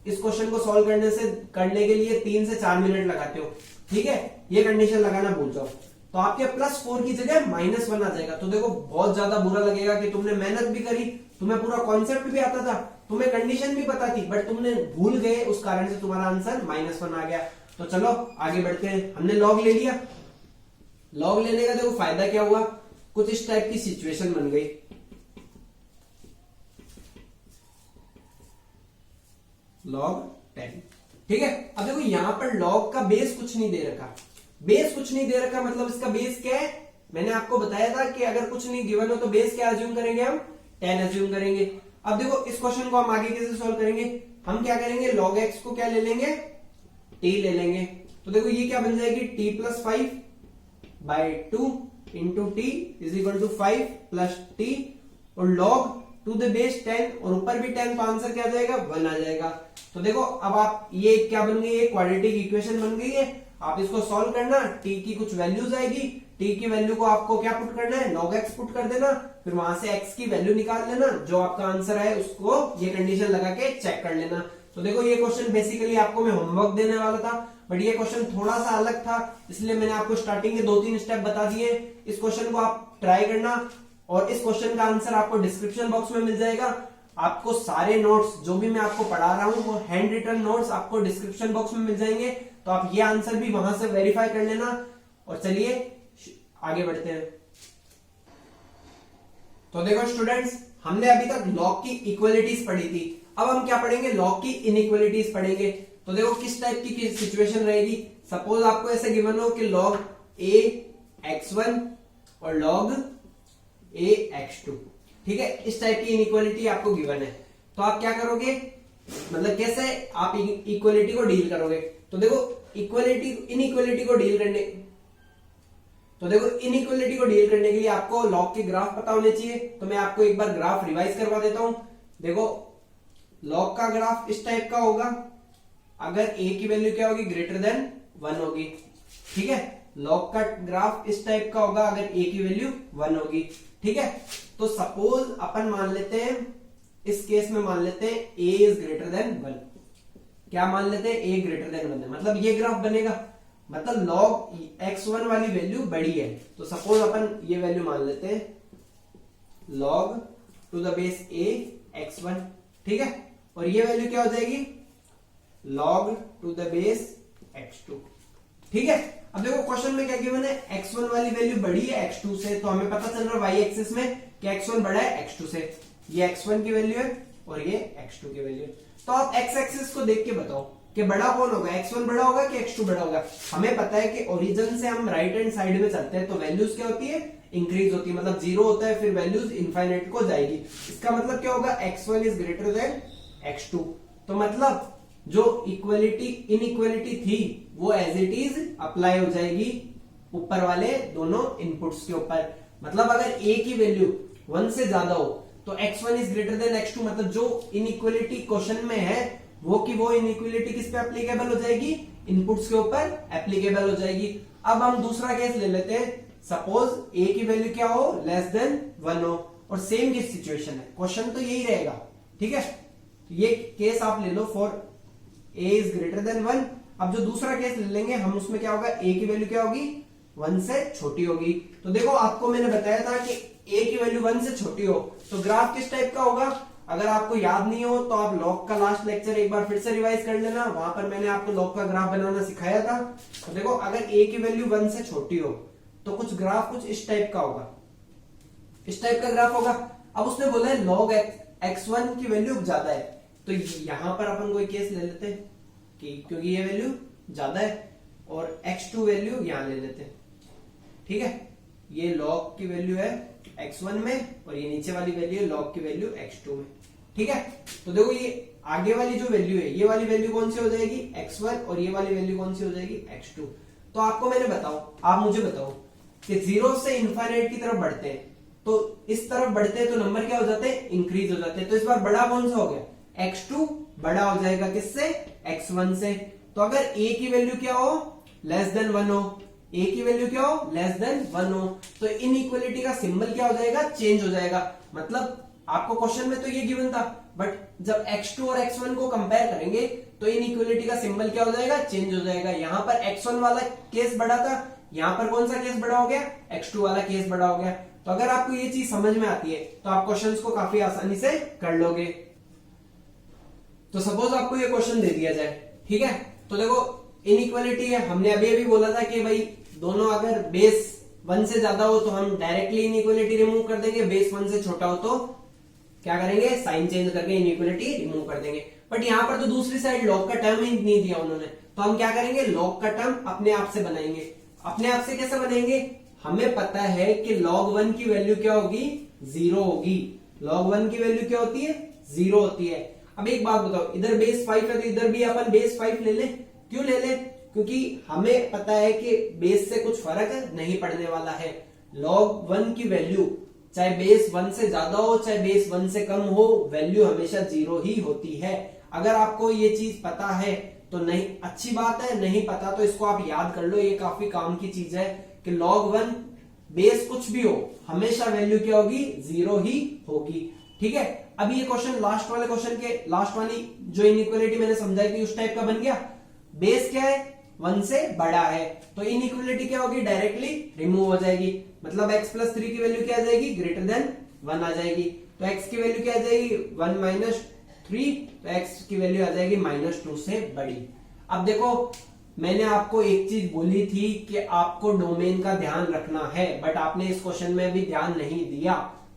इस क्वेश्चन को सॉल्व करने के लिए 3 से 4 मिनट लगाते हो, ठीक है, ये कंडीशन लगाना भूल जाओ, तो आपके +4 की जगह -1 आ जाएगा। तो देखो बहुत ज्यादा बुरा लगेगा कि तुमने मेहनत भी करी, तुम्हें पूरा कॉन्सेप्ट भी आता था, तुम्हें कंडीशन भी पता थी, बट तुमने भूल गए, उस कारण से तुम्हारा आंसर -1 आ गया। तो चलो आगे बढ़ते हैं। हमने लॉग ले लिया, लॉग लेने का देखो फायदा क्या हुआ, कुछ इस टाइप की सिचुएशन बन गई। log 10, ठीक है। अब देखो यहां पर log का बेस कुछ नहीं दे रखा, बेस कुछ नहीं दे रखा, मतलब इसका बेस क्या है, मैंने आपको बताया था कि अगर कुछ नहीं गिवन हो तो बेस क्या अज्यूम करेंगे, हम 10 अज्यूम करेंगे। अब देखो इस क्वेश्चन को हम आगे कैसे सॉल्व करेंगे, हम क्या करेंगे, log x को क्या ले लेंगे, t ले लेंगे। तो देखो ये क्या बन जाएगी, t+5/2 into t is equal to 5 plus t, और log टू द बेस 10, और ऊपर भी 10, तो आंसर क्या आ जाएगा, 1 आ जाएगा। तो देखो अब आप ये क्या बन गई, ये क्वाड्रेटिक इक्वेशन बन गई है। आप इसको सॉल्व करना, t की कुछ वैल्यूज आएगी, t की वैल्यू को आपको क्या पुट करना है, log x पुट कर देना, फिर वहां से x की वैल्यू निकाल लेना, जो आपका आंसर है उसको ये कंडीशन लगा के चेक कर लेना। तो देखो ये क्वेश्चन बेसिकली आपको मैं होमवर्क देने वाला था, बट ये क्वेश्चन थोड़ा सा अलग था, इसलिए मैंने आपको स्टार्टिंग के 2-3 स्टेप बता दिए। इस क्वेश्चन को आप ट्राई करना, और इस क्वेश्चन का आंसर आपको डिस्क्रिप्शन बॉक्स में मिल जाएगा। आपको सारे नोट्स जो भी मैं आपको पढ़ा रहा हूं वो हैंड रिटन नोट्स आपको डिस्क्रिप्शन बॉक्स में मिल जाएंगे, तो आप ये आंसर भी वहां से वेरीफाई कर लेना। और चलिए आगे बढ़ते हैं। तो देखो स्टूडेंट्स, हमने अभी तक लॉग की इक्वलिटीज पढ़ी थी, अब हम क्या पढ़ेंगे, लॉग की इनइक्वलिटीज पढ़ेंगे। तो देखो किस टाइप की सिचुएशन रहेगी, सपोज आपको ऐसे गिवन हो कि log a x1 और log a x2, ठीक है, इस टाइप की इनइक्वलिटी आपको गिवन है। तो आप क्या करोगे, मतलब कैसे आप इक्वलिटी को डील करोगे। तो देखो इनइक्वलिटी को डील करने के लिए आपको लॉग के ग्राफ पता होने चाहिए। तो मैं आपको एक बार ग्राफ रिवाइज करवा देता हूं। देखो लॉग का ग्राफ इस टाइप का होगा, अगर a की वैल्यू क्या होगी, ग्रेटर देन 1 होगी, ठीक है। लॉग का ग्राफ इस टाइप का होगा अगर a की वैल्यू 1 होगी, ठीक है। तो सपोज अपन मान लेते हैं, इस केस में मान लेते हैं a इज ग्रेटर देन 1, क्या मान लेते हैं, a ग्रेटर देन 1 है, मतलब ये ग्राफ बनेगा, मतलब log x1 वाली वैल्यू बड़ी है। तो सपोज अपन ये वैल्यू मान लेते हैं log to the base a x1, ठीक है, और ये वैल्यू क्या हो जाएगी, log to the base x2, ठीक है। अब देखो क्वेश्चन में क्या गिवन है, x1 वाली वैल्यू बड़ी है x2 से, तो हमें पता चल रहा है y एक्सिस में कि x1 बड़ा है x2 से, ये x1 की वैल्यू है और ये x2 की वैल्यू है। तो आप x एक्सिस को देख के बताओ कि बड़ा कौन होगा, x1 बड़ा होगा कि x2 बड़ा होगा। हमें पता है कि ओरिजिन से हम राइट हैंड साइड में चलते हैं तो वैल्यूज क्या होती है, इंक्रीज होती है, मतलब 0 होता है, फिर वैल्यूज इनफाइनाइट को जाएगी। इसका मतलब क्या होगा, x1 is greater then x2। तो मतलब जो इनइक्वलिटी थी वो एज इट इज अप्लाई हो जाएगी ऊपर वाले दोनों इनपुट्स के ऊपर। मतलब अगर a की वैल्यू 1 से ज्यादा हो तो x1 is greater then x2, मतलब जो इनइक्वलिटी क्वेश्चन में है वो इनइक्वलिटी किस पे एप्लीकेबल हो जाएगी, इनपुट्स के ऊपर एप्लीकेबल हो जाएगी। अब हम दूसरा केस ले लेते हैं, सपोज a की वैल्यू क्या हो, लेस देन 1 हो, और सेम की सिचुएशन है, क्वेश्चन तो यही रहेगा, ठीक है। ये केस आप ले लो for a is greater than 1। अब जो दूसरा केस ले लेंगे हम, उसमें क्या होगा, a की वैल्यू क्या होगी, 1 से छोटी होगी। तो देखो आपको मैंने बताया था कि a की वैल्यू 1 से छोटी हो तो ग्राफ किस टाइप का होगा, अगर आपको याद नहीं हो तो आप लॉग का लास्ट लेक्चर एक बार फिर से रिवाइज कर लेना, वहां पर मैंने आपको लॉग का ग्राफ बनाना सिखाया था। तो देखो अगर a की वैल्यू 1 से छोटी हो तो कुछ ग्राफ कुछ इस टाइप का होगा, इस टाइप का ग्राफ होगा। अब उसने बोला है लॉग x1 की वैल्यू ज्यादा है, तो यहां पर अपन कोई केस ले लेते हैं कि क्योंकि ये वैल्यू ज्यादा है, और x2 वैल्यू यहां ले लेते हैं। ठीक है, ये लॉग की वैल्यू है x1 में और ये नीचे वाली वैल्यू है लॉग की वैल्यू x2 में। ठीक है, तो देखो ये आगे वाली जो वैल्यू है ये वाली वैल्यू कौन सी हो जाएगी x1 और ये वाली वैल्यू कौन सी हो जाएगी x2। तो आपको मैंने बताओ, आप मुझे बताओ कि 0 से इनफाइनाइट की तरफ बढ़ते हैं तो इस तरफ बढ़ते हैं तो नंबर क्या हो जाते हैं, इंक्रीज हो जाते हैं। तो इस बार बड़ा कौन सा हो गया, x2 बड़ा हो जाएगा किससे, x1 से। तो अगर a की वैल्यू क्या हो, लेस देन 1 हो, a की वैल्यू क्या हो, लेस देन 1 हो, तो इनइक्वालिटी का सिंबल क्या हो जाएगा, चेंज हो जाएगा। मतलब आपको क्वेश्चन में तो ये गिवन था, बट जब x2 और x1 को कंपेयर करेंगे तो इनइक्वालिटी का सिंबल क्या हो जाएगा, चेंज हो जाएगा। यहां पर x1 वाला केस बड़ा था, यहां पर कौन सा केस बड़ा हो गया, x2 वाला केस बड़ा हो गया। तो अगर आपको ये चीज समझ में आती है तो आप क्वेश्चंस को काफी आसानी से कर लोगे। तो सपोज आपको ये क्वेश्चन दे दिया जाए, ठीक है, तो देखो इनइक्वालिटी है, हमने अभी अभी बोला था कि भाई दोनों अगर बेस 1 से ज्यादा हो तो हम डायरेक्टली इनइक्वालिटी रिमूव कर देंगे, बेस 1 से छोटा हो तो क्या करेंगे, साइन चेंज करके इनइक्वालिटी रिमूव कर देंगे। बट यहां पर तो दूसरी साइड लॉग का टर्म ही नहीं दिया उन्होंने, तो हम क्या करेंगे, लॉग का टर्म अपने आप से बनाएंगे। अपने आप से कैसे बनेंगे, हमें पता है कि log 1 की वैल्यू क्या होगी, 0 होगी। log 1 की वैल्यू क्या होती है, 0 होती है। अब एक बात बताओ, इधर बेस 5 है तो इधर भी अपन बेस 5 ले ले। क्यों ले ले, क्योंकि हमें पता है कि बेस से कुछ फर्क नहीं पड़ने वाला है। log 1 की वैल्यू चाहे बेस 1 से ज्यादा हो चाहे बेस 1 से कम हो, वैल्यू हमेशा 0 ही होती है। अगर आपको ये चीज पता है तो नहीं, अच्छी बात है, नहीं पता तो इसको आप याद कर लो, ये काफी काम की चीज है कि log 1 बेस कुछ भी हो हमेशा वैल्यू क्या होगी, 0 ही होगी। ठीक है, अभी ये क्वेश्चन लास्ट वाले क्वेश्चन के लास्ट वाली जो इनइक्वालिटी मैंने समझाई थी उस टाइप का बन गया। बेस क्या है, 1 से बड़ा है, तो इनइक्वालिटी क्या होगी, डायरेक्टली रिमूव हो जाएगी। मतलब x प्लस 3 की वैल्यू क्या आ जाएगी, ग्रेटर देन 1 आ जाएगी। तो x की वैल्यू क्या आ जाएगी, 1 माइनस 3, तो x की वैल्यू आ जाएगी -2 से बड़ी। अब देखो मैंने आपको एक चीज बोली थी कि आपको डोमेन का ध्यान रखना है, बट आपने इस क्वेश्चन में भी ध्यान नहीं दिया।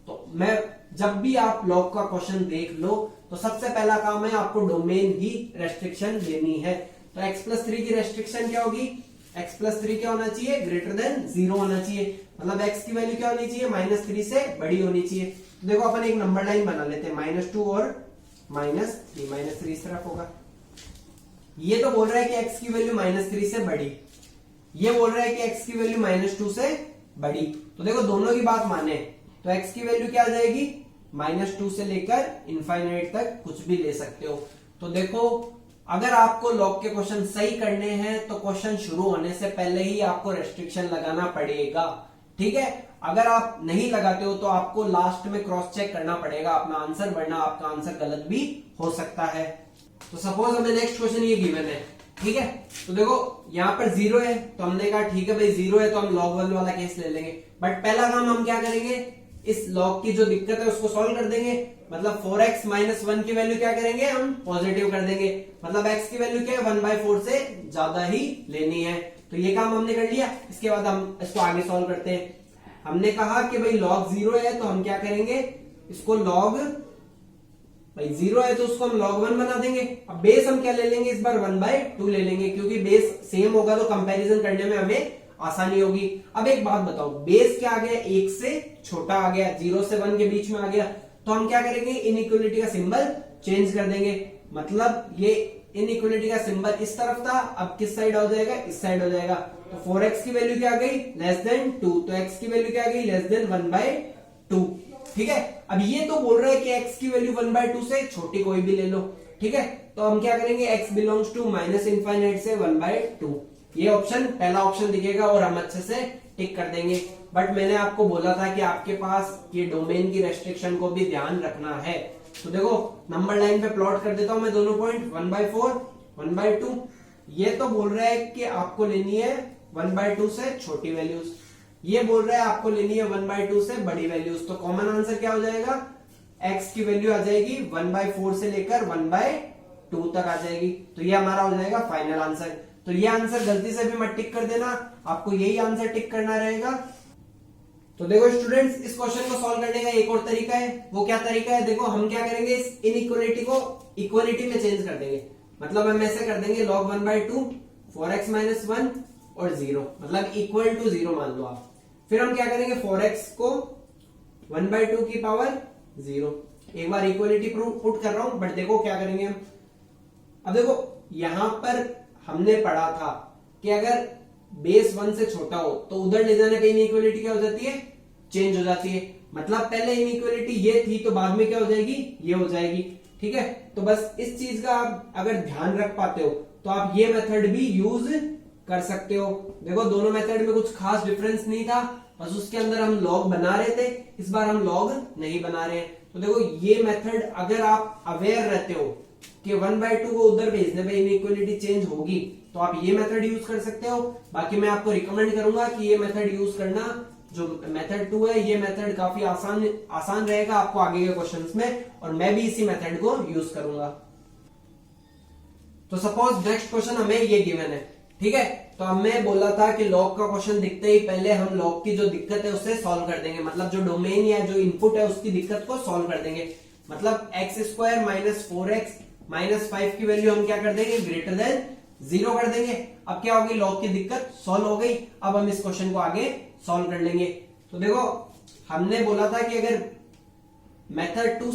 तो मैं जब भी आप लॉग का क्वेश्चन देख लो तो सबसे पहला काम है आपको डोमेन ही रेस्ट्रिक्शन लेनी है। तो x प्लस 3 की रेस्ट्रिक्शन क्या होगी, x प्लस 3 क्या होना चाहिए, ग्रेटर देन 0 होना चाहिए। मतलब x की वैल्यू क्या होनी चाहिए, -3 से बड़ी होनी चाहिए। तो देखो अपन एक नंबर लाइन बना लेते हैं, -2 और -3, -3 इस तरफ होगा। ये तो बोल रहा है कि x की वैल्यू -3 से बड़ी, ये बोल रहा है कि x की वैल्यू -2 से बड़ी। तो देखो दोनों की बात माने तो x की वैल्यू क्या आ जाएगी, -2 से लेकर इनफाइनाइट तक कुछ भी ले सकते हो। तो देखो अगर आपको लॉग के क्वेश्चन सही करने हैं तो क्वेश्चन शुरू होने से पहले ही आपको रेस्ट्रिक्शन लगाना पड़ेगा। ठीक है, अगर आप नहीं लगाते हो तो आपको लास्ट में क्रॉस चेक करना पड़ेगा अपना आंसर, वरना आपका आंसर गलत भी हो सकता है। तो सपोज हमें नेक्स्ट क्वेश्चन ये गिवन है, ठीक है, तो देखो यहाँ पर 0 है तो हमने कहा ठीक है भाई 0 है तो हम log 1 वाला केस ले लेंगे। बट पहला काम हम क्या करेंगे, इस log की जो दिक्कत है उसको सॉल्व कर देंगे। मतलब 4x माइनस 1 की वैल्यू क्या करेंगे, हम पॉजिटिव कर देंगे। मतलब x की वैल्यू क्या है, 1/4 से ज्यादा ही लेनी है। तो ये काम हमने कर लिया। इसके बाद हम इसको आगे सॉल्व करते हैं। हमने कहा कि भाई log 0 है तो हम क्या करेंगे, इसको log भाई 0 है तो उसको हम log 1 बना देंगे। अब बेस हम क्या ले लेंगे, इस बार 1/2 ले लेंगे, क्योंकि बेस सेम होगा तो कंपैरिजन करने में हमें आसानी होगी। अब एक बात बताओ, बेस क्या आ गया, 1 से छोटा आ गया, 0 से 1 के बीच में आ गया, तो हम क्या करेंगे, इनइक्वालिटी का सिंबल चेंज कर देंगे। मतलब ये इनइक्वालिटी का सिंबल इस तरफ था, अब किस साइड हो जाएगा, इस साइड हो जाएगा। तो 4x की वैल्यू क्या आ गई, लेस देन 2, तो x की वैल्यू क्या आ गई, लेस देन 1/2। ठीक है, अब ये तो बोल रहा है कि x की वैल्यू 1/2 से छोटी कोई भी ले लो। ठीक है, तो हम क्या करेंगे, x belongs to minus infinite से 1/2, ये ऑप्शन पहला ऑप्शन दिखेगा और हम अच्छे से टिक कर देंगे। बट मैंने आपको बोला था कि आपके पास ये डोमेन की रेस्ट्रिक्शन को भी ध्यान रखना है। तो देखो नंबर लाइन पे प्लॉट कर देता हूं मैं दोनों पॉइंट, 1/4 1/2। ये तो बोल रहा है कि आपको लेनी है 1/2 से छोटी वैल्यूज, ये बोल रहा है आपको लेनी है 1/2 से बड़ी वैल्यूज। तो कॉमन आंसर क्या हो जाएगा, x की वैल्यू आ जाएगी 1/4 से लेकर 1/2 तक आ जाएगी। तो ये हमारा हो जाएगा फाइनल आंसर। तो ये आंसर गलती से भी मत टिक कर देना, आपको यही आंसर टिक करना रहेगा। तो देखो स्टूडेंट्स, इस क्वेश्चन को सॉल्व करने का एक और तरीका है। वो क्या तरीका है? देखो हम क्या करेंगे, इस इनइक्वालिटी को इक्वालिटी में चेंज कर देंगे। मतलब हम ऐसे कर देंगे log 1/2 4x - 1 और 0, मतलब इक्वल टू 0 मान लो आप। फिर हम क्या करेंगे, 4x को 1/2 की पावर 0। एक बार इक्वालिटी पुट कर रहा हूं, बट देखो क्या करेंगे हम। अब देखो यहां पर हमने पढ़ा था कि अगर बेस 1 से छोटा हो तो उधर ले जाने पे इनइक्वालिटी क्या हो जाती है, चेंज हो जाती है। मतलब पहले इनइक्वालिटी ये थी तो बाद में क्या हो जाएगी, ये हो जाएगी। ठीक है, तो बस इस चीज का आप अगर ध्यान रख पाते हो तो आप ये मेथड भी यूज कर सकते हो। देखो दोनों मेथड में कुछ खास डिफरेंस नहीं था, बस उसके अंदर हम लॉग बना रहे थे, इस बार हम लॉग नहीं बना रहे हैं। तो देखो ये मेथड अगर आप अवेयर रहते हो कि 1/2 को उधर भेजने पे इनइक्वालिटी चेंज होगी तो आप ये मेथड यूज कर सकते हो। बाकी मैं आपको रिकमेंड करूंगा कि ये मेथड यूज करना, जो मेथड 2 है, ये मेथड काफी आसान रहेगा आपको आगे के क्वेश्चंस में, और मैं भी इसी मेथड को यूज करूंगा। तो सपोज नेक्स्ट क्वेश्चन हमें ये गिवन है, ठीक है। तो हमें बोला था कि लॉग का क्वेश्चन दिखते ही पहले हम लॉग की जो दिक्कत है उसे सॉल्व कर देंगे, मतलब जो डोमेन या जो इनपुट है उसकी दिक्कत को सॉल्व कर देंगे। मतलब x² - 4x - 5 की वैल्यू हम क्या कर देंगे, ग्रेटर देन 0 कर देंगे। अब क्या होगी, लॉग की दिक्कत सॉल्व हो गई। अब हम इस क्वेश्चन को आगे सॉल्व कर लेंगे। तो देखो हमने बोला था कि अगर मेथड 2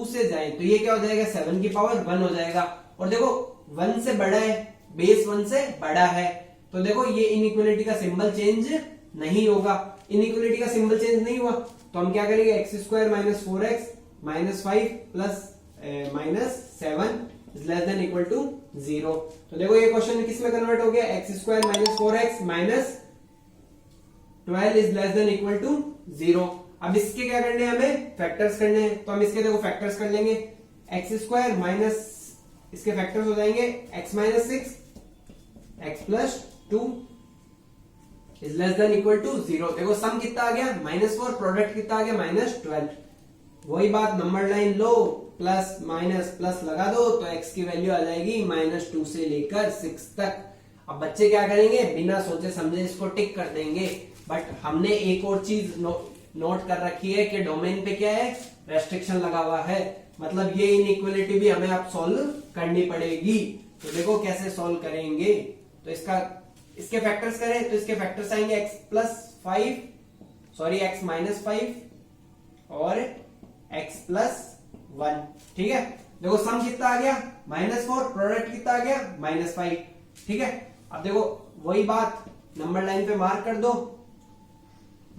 से जाए तो ये क्या हो जाएगा, 7 की पावर 1 हो जाएगा। और देखो 1 से बड़ा है, बेस 1 से बड़ा है, तो देखो ये इनइक्वालिटी का सिंबल चेंज नहीं होगा। इनइक्वालिटी का सिंबल चेंज नहीं हुआ तो हम क्या करेंगे, x² - 4x - 5 plus -7 is less than equal to 0। तो देखो ये क्वेश्चन किस में कन्वर्ट हो गया, x² - 4x - 12 is less than equal to 0। अब इसके क्या करने हैं, हमें फैक्टर्स करने हैं। तो हम इसके देखो फैक्टर्स कर लेंगे, x² माइनस इसके फैक्टर्स हो जाएंगे x - 6 x + 2 is less than equal to 0। देखो सम कितना आ गया, -4, प्रोडक्ट कितना आ गया, -12। वही बात, नंबर लाइन लो, प्लस माइनस प्लस लगा दो तो x की वैल्यू आ जाएगी -2 से लेकर 6 तक। अब बच्चे क्या करेंगे, बिना सोचे समझे इसको टिक कर देंगे। बट हमने एक और चीज नोट कर रखी है कि डोमेन पे क्या है, रेस्ट्रिक्शन लगा हुआ है। मतलब ये इनइक्वालिटी भी हमें अब सॉल्व करनी पड़ेगी। तो देखो कैसे सॉल्व करेंगे। तो इसके फैक्टर्स करें तो इसके फैक्टर्स आएंगे x - 5 और x + 1। ठीक है, देखो सम कितना आ गया, -4, प्रोडक्ट कितना आ गया, -5। ठीक है, अब देखो वही बात, नंबर लाइन पे मार्क कर दो,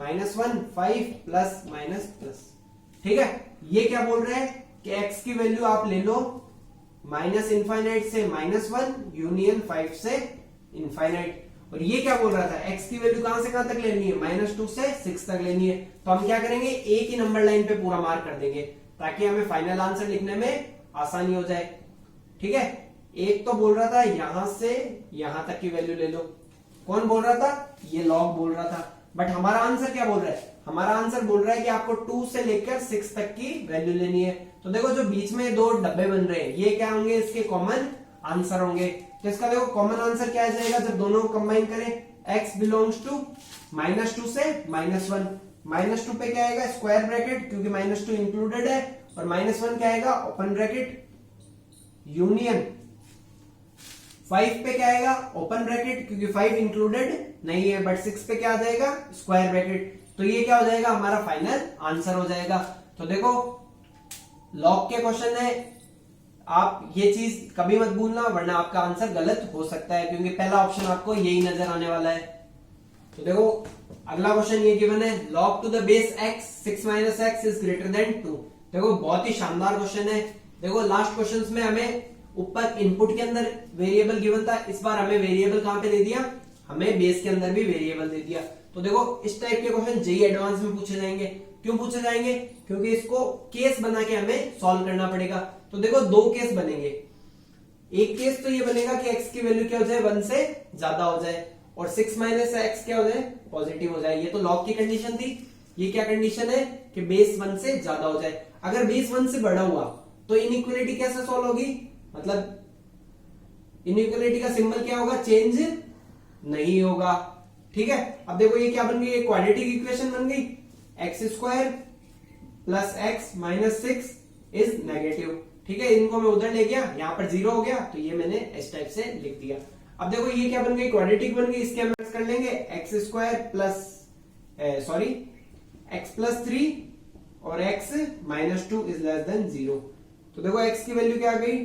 -1 5 प्लस माइनस प्लस। ठीक है, ये क्या बोल रहे हैं कि x की वैल्यू आप ले लो -∞ से -1 यूनियन 5 से इनफाइनाइट। और ये क्या बोल रहा था, x की वैल्यू कहां से कहां तक लेनी है, -2 से 6 तक लेनी है। तो हम क्या करेंगे, एक ही नंबर लाइन पे पूरा मार्क कर देंगे ताकि हमें फाइनल आंसर लिखने में आसानी हो जाए। ठीक है, एक तो बोल रहा था यहां से यहां तक की वैल्यू ले लो। कौन बोल रहा था, ये लॉग बोल रहा था। बट हमारा आंसर क्या बोल रहा है, हमारा आंसर बोल रहा है कि आपको 2 से लेकर 6 तक की वैल्यू लेनी है। तो देखो जो बीच में दो डब्बे बन रहे हैं, ये क्या होंगे, इसके कॉमन आंसर होंगे। तो इसका देखो कॉमन आंसर क्या आ जाएगा, जब दोनों को कंबाइन करें, x बिलोंग्स टू -2 से -1। -2 पे क्या आएगा, स्क्वायर ब्रैकेट, क्योंकि -2 इंक्लूडेड है, और -1 क्या आएगा, ओपन ब्रैकेट यूनियन 5 पे क्या आएगा, ओपन ब्रैकेट, क्योंकि 5 इंक्लूडेड नहीं है, बट 6 पे क्या आ जाएगा, स्क्वायर ब्रैकेट। तो ये क्या हो जाएगा, हमारा फाइनल आंसर हो जाएगा। तो देखो लॉग के क्वेश्चन है, आप ये चीज कभी मत भूलना, वरना आपका आंसर गलत हो सकता है, क्योंकि पहला ऑप्शन आपको यही नजर आने वाला है। तो देखो अगला क्वेश्चन ये गिवन है, log to the base x 6 - x is greater than 2। देखो बहुत ही शानदार क्वेश्चन है। देखो लास्ट क्वेश्चंस में हमें ऊपर इनपुट के अंदर वेरिएबल गिवन था, इस बार हमें वेरिएबल कहां पे दे दिया, हमें बेस के अंदर भी वेरिएबल दे दिया। तो देखो इस टाइप के क्वेश्चन जेईई एडवांस में पूछे जाएंगे। क्यों पूछे जाएंगे, क्योंकि इसको केस बना के हमें सॉल्व करना पड़ेगा। तो देखो दो केस बनेंगे, एक केस तो ये बनेगा कि x की वैल्यू क्या हो जाए, 1 से ज्यादा हो जाए, और 6 - x क्या हो जाए, पॉजिटिव हो जाए। ये तो लॉग की कंडीशन थी। ये क्या कंडीशन है कि बेस 1 से ज्यादा हो जाए। अगर बेस 1 से बड़ा हुआ तो इनइक्वालिटी कैसे सॉल्व होगी, मतलब इनइक्वालिटी का सिंबल क्या होगा, चेंज नहीं होगा। ठीक है, अब देखो ये क्या बन गई, क्वाड्रेटिक इक्वेशन बन गई, x square plus x minus 6 is negative. ठीक है, इनको मैं उधर ले गया, यहां पर 0 हो गया तो ये मैंने इस टाइप से लिख दिया। अब देखो ये क्या बन गई, क्वाड्रेटिक बन गई, इसके हम कर लेंगे x square plus x plus 3 और x minus 2 is less then 0। तो देखो एक्स की वैल्यू क्या आ गई,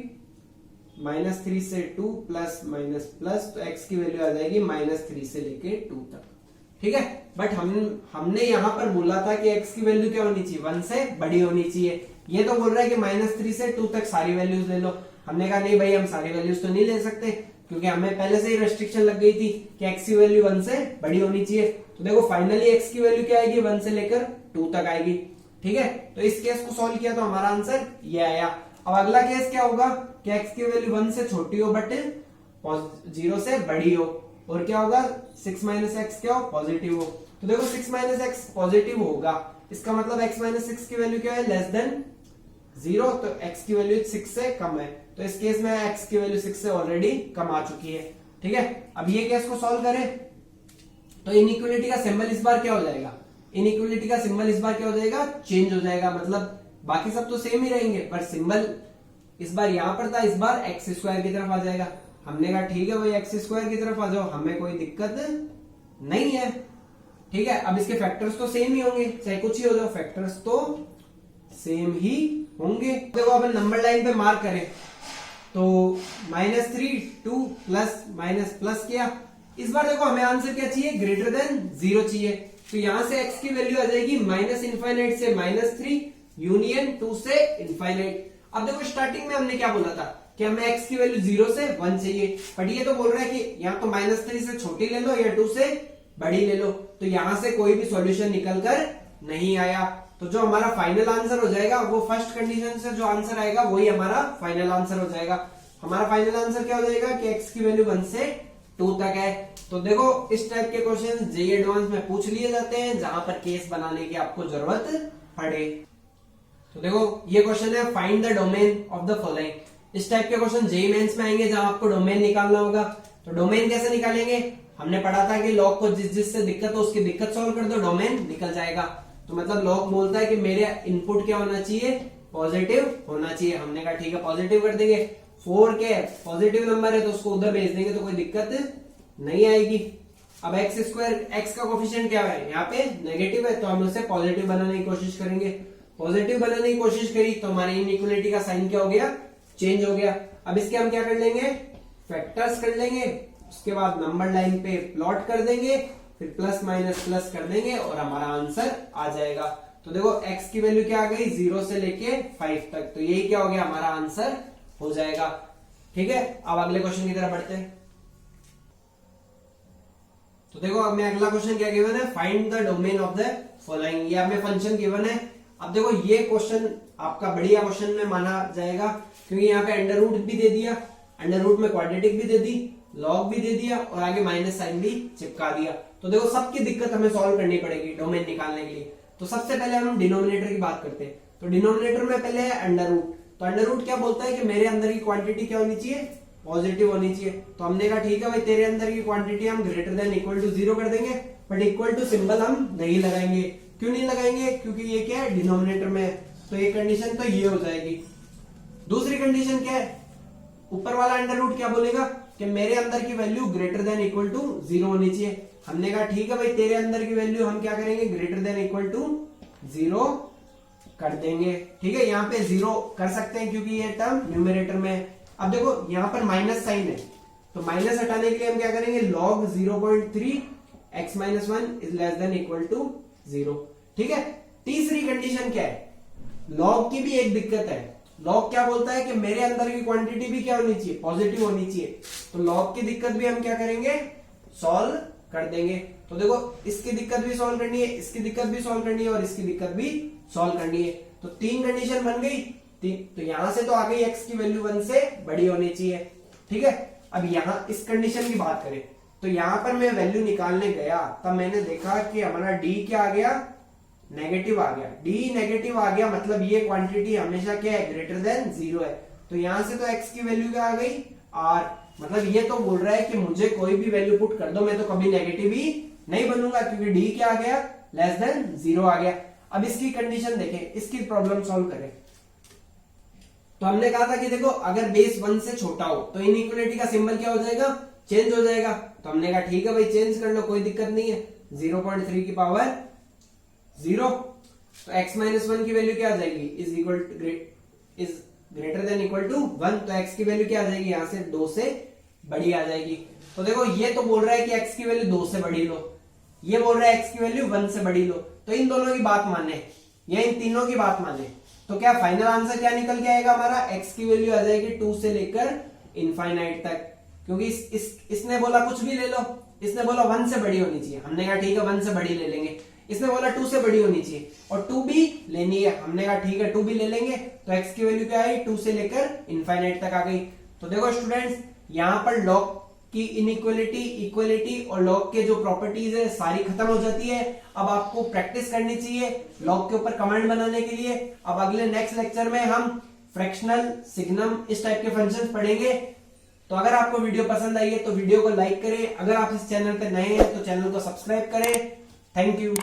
-3 से 2 प्लस माइनस प्लस, तो एक्स की वैल्यू आ जाएगी -3 से लेके 2 तक। ठीक है, बट हमने यहां पर बोला था कि एक्स की वैल्यू क्या होनी चाहिए, 1 से बड़ी होनी चाहिए। ये तो बोल रहा है कि -3 से 2 तक सारी वैल्यूज ले लो। हमने कहा नहीं भाई, हम सारी वैल्यूज तो नहीं ले सकते, क्योंकि हमें पहले से ही रेस्ट्रिक्शन लग गई थी कि एक्स की वैल्यू 1 से बड़ी होनी चाहिए। तो देखो फाइनली एक्स की वैल्यू क्या आएगी, 1 से लेकर 2 तक आएगी। ठीक है, तो इस केस को सॉल्व किया तो हमारा आंसर ये आया। अब अगला केस क्या होगा कि एक्स की वैल्यू 1 से छोटी हो बट 0 से बड़ी हो, और क्या होगा 6 माइनस एक्स क्या हो, पॉजिटिव हो। तो देखो 6 माइनस एक्स पॉजिटिव होगा, इसका मतलब x माइनस 6 की वैल्यू क्या है, लेस देन 0, तो x की वैल्यू 6 से कम है। तो इस केस में x की वैल्यू 6 से ऑलरेडी कम आ चुकी है। ठीक है, अब ये केस को सॉल्व करें तो इनइक्वालिटी का सिंबल इस बार क्या हो जाएगा, इनइक्वालिटी का सिंबल इस बार क्या हो जाएगा, चेंज हो जाएगा। मतलब बाकी सब तो सेम ही रहेंगे, पर सिंबल इस बार यहां पर था, इस बार एक्स स्क्वायर की तरफ आ जाएगा। हमने कहा ठीक है भाई एक्स स्क्वायर की तरफ आ जाओ, हमें कोई दिक्कत नहीं है। ठीक है, अब इसके फैक्टर्स तो सेम ही होंगे, चाहे कुछ ही हो जाओ, फैक्टर्स तो सेम ही होंगे। देखो अपन नंबर लाइन पे मार्क करें तो -3 2 प्लस माइनस प्लस किया। इस बार देखो हमें आंसर क्या चाहिए, ग्रेटर देन 0 चाहिए। तो यहां से x की वैल्यू आ जाएगी -∞ से -3 यूनियन 2 से इनफाइनाइट। अब देखो स्टार्टिंग में हमने क्या बोला था कि हमें x की वैल्यू 0 से 1 चाहिए, बट ये तो बोल रहा है कि यहाँ तो -3 से छोटी ले लो या 2 से बड़ी ले लो। तो यहां से कोई भी सॉल्यूशन निकल कर नहीं आया। तो जो हमारा फाइनल आंसर हो जाएगा वो फर्स्ट कंडीशन से जो आंसर आएगा वही हमारा फाइनल आंसर हो जाएगा। हमारा फाइनल आंसर क्या हो जाएगा कि x की वैल्यू 1 से 2 तक है। तो देखो इस टाइप के क्वेश्चन जेईई एडवांस में पूछ लिए जाते हैं जहां पर केस बनाने की आपको जरूरत पड़े। तो देखो ये क्वेश्चन है find the domain of the following. इस टाइप के क्वेश्चन जेईई मेंस में आएंगे जहां आपको डोमेन निकालना होगा। तो डोमेन कैसे निकालेंगे, हमने पढ़ा था कि लॉग को जिससे दिक्कत हो उसकी दिक्कत सॉल्व कर दो, डोमेन निकल जाएगा। तो मतलब लॉग बोलता है कि मेरे इनपुट क्या होना चाहिए, पॉजिटिव होना चाहिए। हमने कहा ठीक है पॉजिटिव कर देंगे, 4 के पॉजिटिव नंबर है तो उसको उधर भेज देंगे तो कोई दिक्कत नहीं आएगी। अब एक्स स्क्वायर, एक्स का कोफिशिएंट क्या है, यहाँ पे नेगेटिव है, तो हम उसे पॉजिटिव बनाने की कोशिश करेंगे। पॉजिटिव बनाने की कोशिश करी तो हमारे इनइक्वालिटी का साइन क्या हो गया, चेंज हो गया। अब इसके हम क्या कर लेंगे, फैक्टर्स कर लेंगे, उसके बाद नंबर लाइन पे प्लॉट कर देंगे, फिर प्लस माइनस प्लस कर देंगे और हमारा आंसर आ जाएगा। तो देखो x की वैल्यू क्या आ गई, 0 से लेके 5 तक, तो यही क्या हो गया, हमारा आंसर हो जाएगा। ठीक है, अब अगले क्वेश्चन की तरफ बढ़ते हैं। तो देखो अब मैं अगला क्वेश्चन क्या गिवन है, find the domain of the following. ये हमें फंक्शन गिवन है। अब देखो ये क्वेश्चन आपका बढ़िया क्वेश्चन में माना जाएगा क्योंकि यहाँ पे अंडर रूट भी दे दिया, अंडर रूट में क्वाड्रेटिक भी दे दी, लॉग भी दे दिया और आगे माइनस साइन भी चिपका दिया। तो देखो सबकी दिक्कत हमें सॉल्व करनी पड़ेगी डोमेन निकालने के लिए। तो सबसे पहले हम डिनोमिनेटर की बात करते हैं। तो डिनोमिनेटर में पहले है अंडर रूट। तो अंडर रूट क्या बोलता है कि मेरे अंदर की क्वांटिटी क्या होनी चाहिए, पॉजिटिव होनी चाहिए। तो हमने कहा ठीक है भाई तेरे अंदर की क्वांटिटी हम ग्रेटर देन इक्वल टू 0 कर देंगे, बट इक्वल टू सिंबल हम नहीं लगाएंगे। क्यों नहीं लगाएंगे, क्योंकि ये क्या है, डिनोमिनेटर में है। तो ये कंडीशन तो ये हो जाएगी। दूसरी कंडीशन क्या है, ऊपर वाला अंडर रूट क्या बोलेगा कि मेरे अंदर की value greater than equal to 0 होनी चाहिए। हमने कहा ठीक है भाई तेरे अंदर की वैल्यू हम क्या करेंगे, ग्रेटर देन इक्वल टू 0 कर देंगे। ठीक है, यहाँ पे 0 कर सकते हैं क्योंकि ये टर्म न्यूमरेटर में है। अब देखो यहाँ पर माइनस साइन है, तो माइनस हटाने के लिए हम क्या करेंगे, log 0.3 x minus 1 is less than equal to 0। ठीक है, तीसरी कंडीशन क्या है, log की भी एक दिक्कत है। log क्या बोलता है कि मेरे अंदर की क्वांटिटी भी क्या होनी चाहिए, पॉजिटिव होनी चाहिए। तो log की दिक्कत भी हम क्या करेंगे, सॉल्व कर देंगे। तो देखो इसकी दिक्कत भी सॉल्व करनी है, इसकी दिक्कत भी सॉल्व करनी है और इसकी दिक्कत भी सॉल्व करनी है। तो 3 कंडीशन बन गई। तो यहां से तो आ गई x की वैल्यू 1 से बड़ी होनी चाहिए। ठीक है, अब यहां इस कंडीशन की बात करें तो यहां पर मैं वैल्यू निकालने गया तब मैंने देखा कि हमारा d क्या आ गया, नेगेटिव आ गया, डी नेगेटिव आ गया, मतलब ये क्वांटिटी हमेशा क्या है, ग्रेटर देन 0 है। तो यहां से तो x की वैल्यू क्या आ गई, r, मतलब ये तो बोल रहा है कि मुझे कोई भी वैल्यू पुट कर दो, मैं तो कभी नेगेटिव ही नहीं बनूंगा, क्योंकि d क्या आ गया, लेस देन 0 आ गया। अब इसकी कंडीशन देखें, इसकी प्रॉब्लम सॉल्व करें। तो हमने कहा था कि देखो अगर बेस 1 से छोटा हो तो इनइक्वालिटी का सिंबल क्या हो जाएगा, चेंज हो जाएगा। तो हमने कहा ठीक है भाई, चेंज कर लो, कोई दिक्कत नहीं है। 0.3 की पावर 0, तो x माइनस 1 की वैल्यू क्या आ जाएगी, is greater than equal to 1, तो x की वैल्यू क्या आ जाएगी, यहां से 2 से बड़ी आ जाएगी। तो देखो ये तो बोल रहा है कि x की वैल्यू 2 से बड़ी लो, ये बोल रहा है x की वैल्यू 1 से बड़ी लो, तो इन दोनों की बात माने या इन तीनों की बात माने तो क्या फाइनल आंसर क्या निकल के आएगा हमारा, x की वैल्यू आ जाएगी 2 से लेकर इनफाइनाइट तक, क्योंकि इसने बोला कुछ भी ले लो, इसने बोला 1 से बड़ी होनी चाहिए, हमने कहा ठीक है 1 से बड़ी ले लेंगे। इसने बोला 2 से बड़ी होनी चाहिए और 2 भी लेनी है, हमने कहा ठीक है 2 भी ले लेंगे। तो x की वैल्यू क्या आई, 2 से लेकर इनफाइनाइट तक आ गई। तो देखो स्टूडेंट्स, यहां पर लॉग की इनइक्वालिटी, इक्वालिटी और लॉग के जो प्रॉपर्टीज है सारी खत्म हो जाती है। अब आपको प्रैक्टिस करनी चाहिए लॉग के ऊपर कमांड बनाने के लिए। अब अगले नेक्स्ट लेक्चर में हम फ्रैक्शनल, सिग्नम, इस टाइप के फंक्शंस पढ़ेंगे। तो अगर आपको वीडियो पसंद आई है तो वीडियो को लाइक करें, अगर आप इस चैनल पे नए हैं तो चैनल को सब्सक्राइब करें। Thank you.